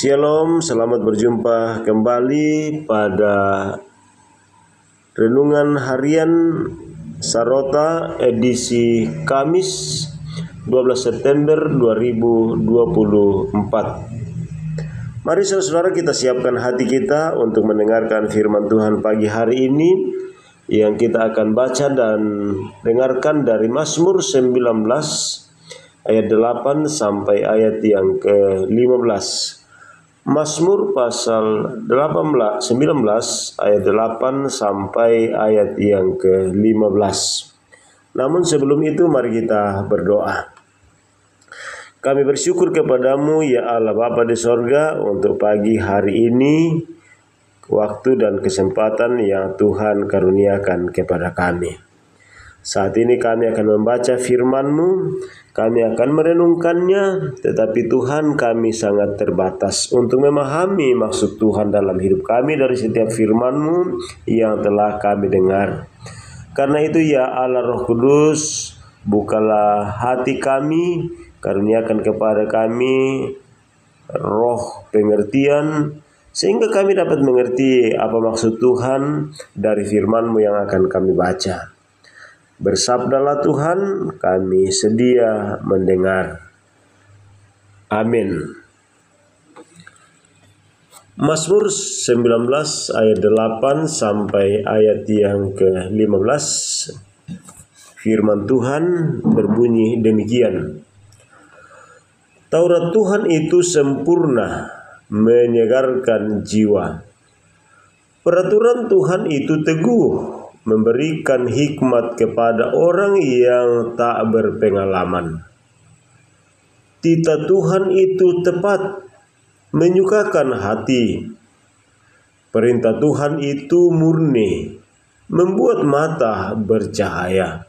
Shalom, selamat berjumpa kembali pada Renungan Harian Sarota edisi Kamis 12 September 2024. Mari saudara-saudara kita siapkan hati kita untuk mendengarkan firman Tuhan pagi hari ini yang kita akan baca dan dengarkan dari Mazmur 19 ayat 8 sampai ayat yang ke-15. Mazmur pasal 19 ayat 8 sampai ayat yang ke-15. Namun sebelum itu mari kita berdoa. Kami bersyukur kepadamu ya Allah Bapa di sorga untuk pagi hari ini, waktu dan kesempatan yang Tuhan karuniakan kepada kami. Saat ini kami akan membaca firman-Mu, kami akan merenungkannya, tetapi Tuhan kami sangat terbatas untuk memahami maksud Tuhan dalam hidup kami dari setiap firman-Mu yang telah kami dengar. Karena itu ya Allah Roh Kudus, bukalah hati kami, karuniakan kepada kami roh pengertian, sehingga kami dapat mengerti apa maksud Tuhan dari firman-Mu yang akan kami baca. Bersabdalah Tuhan, kami sedia mendengar. Amin. Mazmur 19 ayat 8 sampai ayat yang ke-15. Firman Tuhan berbunyi demikian. Taurat Tuhan itu sempurna, menyegarkan jiwa. Peraturan Tuhan itu teguh, memberikan hikmat kepada orang yang tak berpengalaman. Titah Tuhan itu tepat, menyukakan hati. Perintah Tuhan itu murni, membuat mata bercahaya.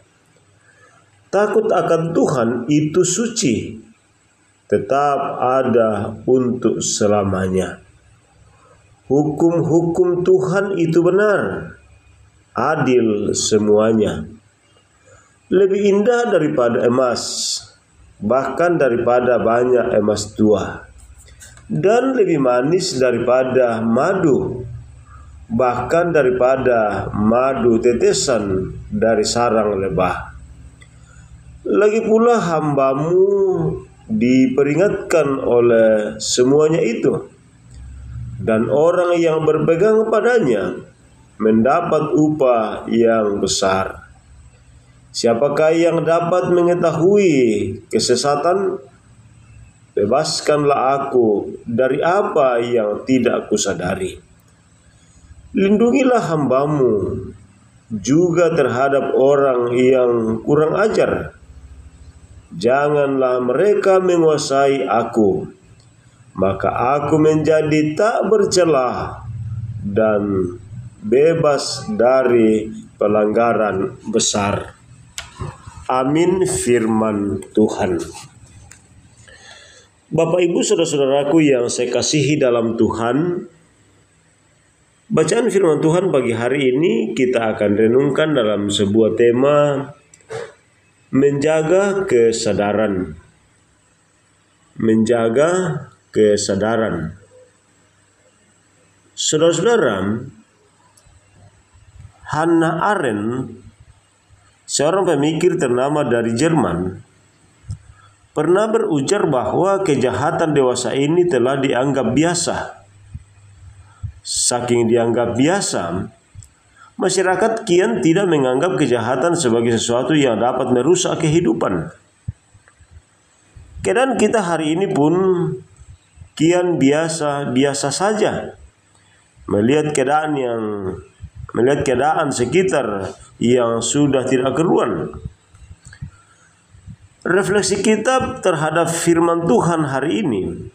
Takut akan Tuhan itu suci, tetap ada untuk selamanya. Hukum-hukum Tuhan itu benar, adil semuanya. Lebih indah daripada emas, bahkan daripada banyak emas tua, dan lebih manis daripada madu, bahkan daripada madu tetesan dari sarang lebah. Lagi pula hamba-Mu diperingatkan oleh semuanya itu, dan orang yang berpegang padanya mendapat upah yang besar. Siapakah yang dapat mengetahui kesesatan? Bebaskanlah aku dari apa yang tidak kusadari. Lindungilah hamba-Mu juga terhadap orang yang kurang ajar. Janganlah mereka menguasai aku, maka aku menjadi tak bercelah dan bebas dari pelanggaran besar. Amin. Firman Tuhan. Bapak Ibu saudara-saudaraku yang saya kasihi dalam Tuhan, bacaan firman Tuhan pagi hari ini kita akan renungkan dalam sebuah tema menjaga kesadaran. Menjaga kesadaran. Saudara-saudara, Hannah Arendt, seorang pemikir ternama dari Jerman, pernah berujar bahwa kejahatan dewasa ini telah dianggap biasa. Saking dianggap biasa, masyarakat kian tidak menganggap kejahatan sebagai sesuatu yang dapat merusak kehidupan. Keadaan kita hari ini pun kian biasa-biasa saja. Melihat keadaan sekitar yang sudah tidak keruan. Refleksi kita terhadap firman Tuhan hari ini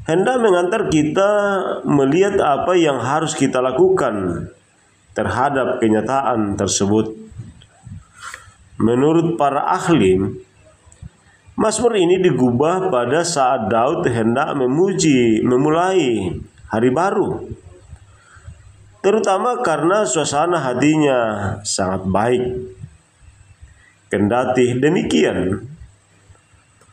hendak mengantar kita melihat apa yang harus kita lakukan terhadap kenyataan tersebut. Menurut para ahli, Mazmur ini digubah pada saat Daud hendak memulai hari baru, terutama karena suasana hatinya sangat baik. Kendati demikian,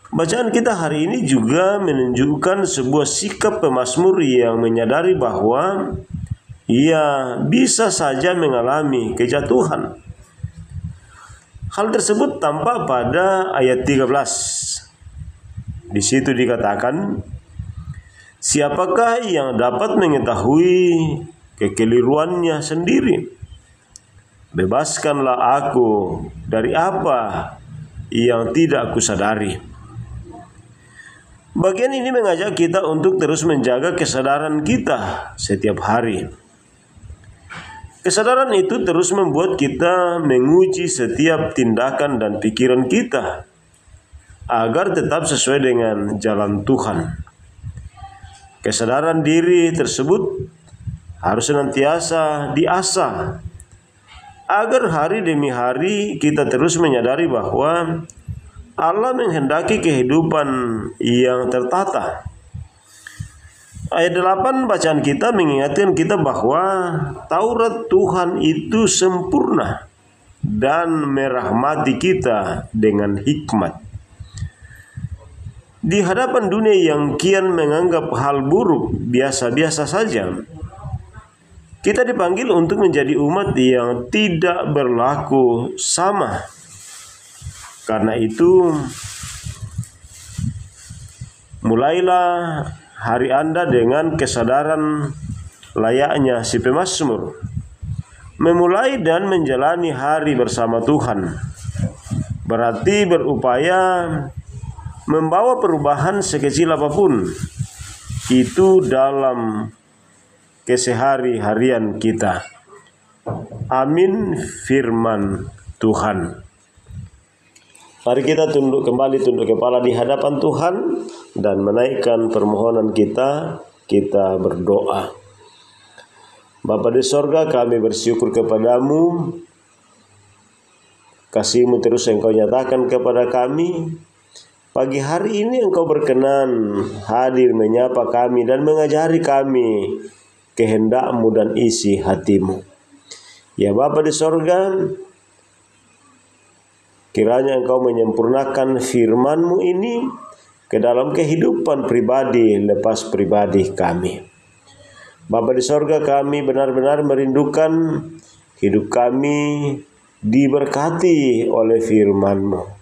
Bacaan kita hari ini juga menunjukkan sebuah sikap pemazmur yang menyadari bahwa ia bisa saja mengalami kejatuhan. Hal tersebut tampak pada ayat 13. Di situ dikatakan, siapakah yang dapat mengetahui kekeliruannya sendiri? Bebaskanlah aku dari apa yang tidak aku sadari. Bagian ini mengajak kita untuk terus menjaga kesadaran kita setiap hari. Kesadaran itu terus membuat kita menguji setiap tindakan dan pikiran kita agar tetap sesuai dengan jalan Tuhan. Kesadaran diri tersebut harus senantiasa diasah agar hari demi hari kita terus menyadari bahwa Allah menghendaki kehidupan yang tertata. Ayat 8 bacaan kita mengingatkan kita bahwa Taurat Tuhan itu sempurna dan merahmati kita dengan hikmat. Di hadapan dunia yang kian menganggap hal buruk biasa-biasa saja, kita dipanggil untuk menjadi umat yang tidak berlaku sama. Karena itu, mulailah hari Anda dengan kesadaran layaknya si pemazmur, memulai dan menjalani hari bersama Tuhan. Berarti berupaya membawa perubahan sekecil apapun itu dalam kesehari-harian kita. Amin firman Tuhan. Mari kita tunduk kepala di hadapan Tuhan dan menaikkan permohonan kita. Kita berdoa. Bapa di sorga, kami bersyukur kepadamu. Kasih-Mu terus Engkau nyatakan kepada kami. Pagi hari ini Engkau berkenan hadir menyapa kami dan mengajari kami kehendak-Mu dan isi hati-Mu. Ya Bapa di sorga, kiranya Engkau menyempurnakan firman-Mu ini ke dalam kehidupan pribadi lepas pribadi kami. Bapa di sorga, kami benar-benar merindukan hidup kami diberkati oleh firman-Mu.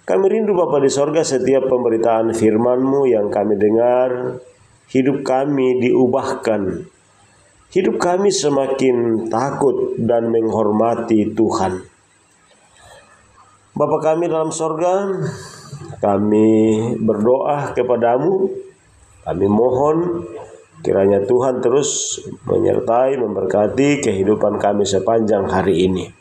Kami rindu Bapa di sorga setiap pemberitaan firman-Mu yang kami dengar, hidup kami diubahkan. Hidup kami semakin takut dan menghormati Tuhan. Bapa kami dalam sorga, kami berdoa kepadamu. Kami mohon kiranya Tuhan terus menyertai, memberkati kehidupan kami sepanjang hari ini.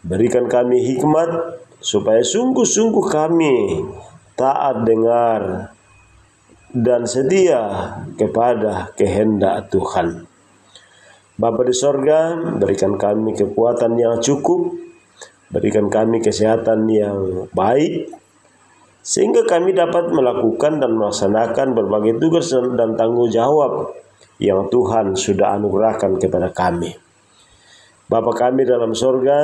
Berikan kami hikmat supaya sungguh-sungguh kami taat dengar dan setia kepada kehendak Tuhan. Bapa di sorga, berikan kami kekuatan yang cukup, berikan kami kesehatan yang baik, sehingga kami dapat melakukan dan melaksanakan berbagai tugas dan tanggung jawab yang Tuhan sudah anugerahkan kepada kami. Bapa kami dalam sorga,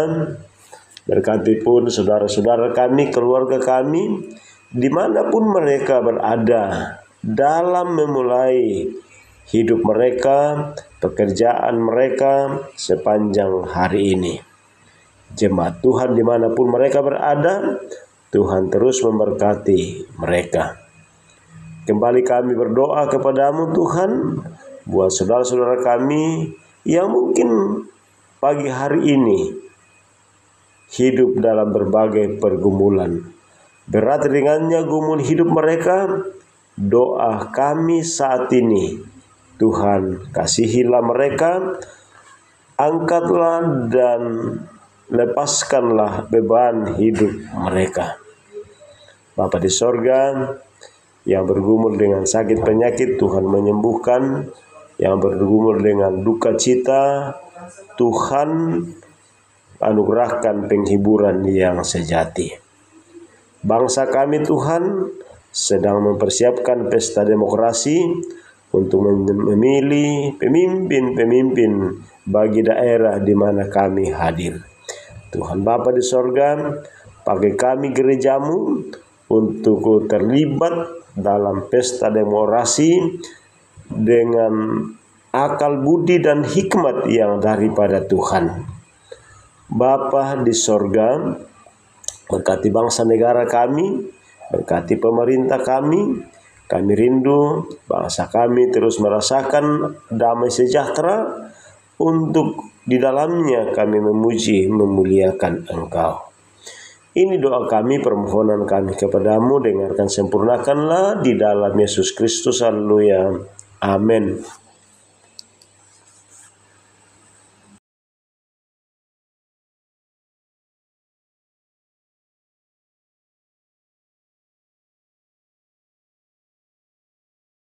berkati pun saudara-saudara kami, keluarga kami, dimanapun mereka berada dalam memulai hidup mereka, pekerjaan mereka sepanjang hari ini. Jemaat Tuhan dimanapun mereka berada, Tuhan terus memberkati mereka. Kembali kami berdoa kepadamu Tuhan, buat saudara-saudara kami yang mungkin pagi hari ini hidup dalam berbagai pergumulan. Berat ringannya gumul hidup mereka, doa kami saat ini, Tuhan kasihilah mereka, angkatlah dan lepaskanlah beban hidup mereka. Bapa di sorga, yang bergumul dengan sakit penyakit, Tuhan menyembuhkan. Yang bergumul dengan duka cita, Tuhan anugerahkan penghiburan yang sejati. Bangsa kami Tuhan sedang mempersiapkan pesta demokrasi untuk memilih pemimpin-pemimpin bagi daerah di mana kami hadir. Tuhan Bapa di sorga, pakai kami gerejamu untuk terlibat dalam pesta demokrasi dengan akal budi dan hikmat yang daripada Tuhan. Bapa di sorga, berkati bangsa negara kami, berkati pemerintah kami. Kami rindu bangsa kami terus merasakan damai sejahtera, untuk di dalamnya kami memuji memuliakan Engkau. Ini doa kami, permohonan kami kepadamu, dengarkan sempurnakanlah di dalam Yesus Kristus. Haleluya. Amin.